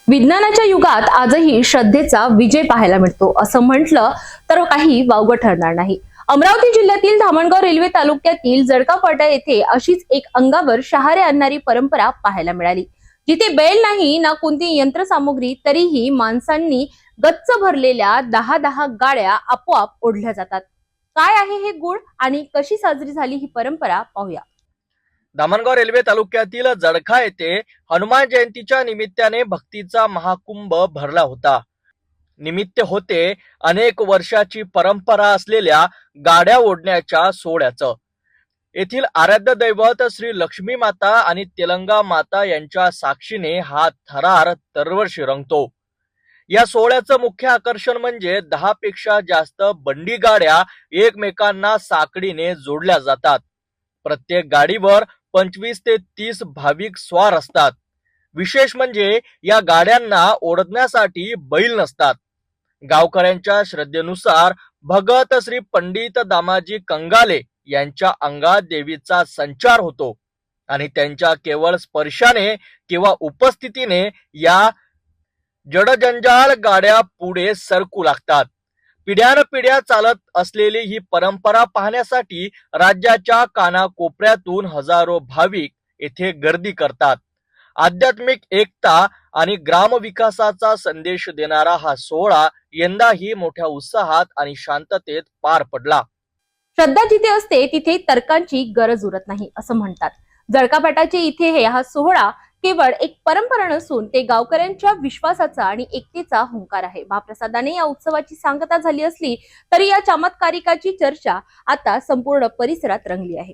विज्ञानाच्या युगात आजही श्रद्धेचा विजय पाहायला मिळतो असं म्हटलं तर काही वावगं ठरणार नाही। अमरावती जिल्ह्यातील धामणगाव रेल्वे तालुक्यातील जळका फाटा येथे अशीच एक अंगावर शहारे आणणारी परंपरा पाहायला मिळाली, जिथे बैल नाही ना कोणती यंत्रसामुग्री, तरीही माणसांनी गच्च भरलेल्या 10 गाड्या आपोआप ओढल्या जातात। काय आहे हे गुण आणि कशी साजरी झाली ही परंपरा पाहूया। धामणगाव रेल्वे तालुक्यातील जळका येथे हनुमान जयंतीच्या निमित्ताने भक्तीचा महाकुंभ भरला होता। निमित्त होते अनेक वर्षाची परंपरा असलेल्या गाड्या ओढण्याच्या सोहळ्याचं। येथील आराध्य दैवत श्री लक्ष्मी माता आणि तेलंगा माता यांच्या साक्षीने हा थरार दरवर्षी रंगतो। या सोहळ्याचं मुख्य आकर्षण म्हणजे 10 पेक्षा जास्त बंडी गाड्या एकमेकांना साकडीने जोडल्या जातात। प्रत्येक गाडीवर 25 ते 30 भाविक स्वार असतात। विशेष म्हणजे या गाड्यांना ओढण्यासाठी बैल नसतात। गावकऱ्यांच्या श्रद्धेनुसार भगत श्री पंडित दामाजी कंगाले यांच्या अंगात देवीचा संचार होतो आणि त्यांच्या केवळ स्पर्शाने किंवा उपस्थितीने या जडजंजाळ गाड्या पुढे सरकू लागतात। पिढ्यानपिढ्या चालत असलेली ही परंपरा पाहण्यासाठी राज्याच्या कानाकोपऱ्यातून हजारो भाविक येथे गर्दी करतात। आध्यात्मिक एकता आणि ग्रामविकासाचा संदेश देणारा हा सोहळा यंदाही मोठ्या उत्साहात आणि शांततेत पार पडला। श्रद्धा जिथे असते तिथे तर्कांची गरज उरत नाही असं म्हणतात। जळका फाटाचे इथे हा सोहळा केवळ एक परंपरा नसून ते गावकऱ्यांच्या विश्वासाचा आणि एकतेचा हुंकार आहे। महाप्रसादाने या उत्सवाची सांगता झाली असली तरी या चमत्कारिकाची चर्चा आता संपूर्ण परिसरात रंगली आहे।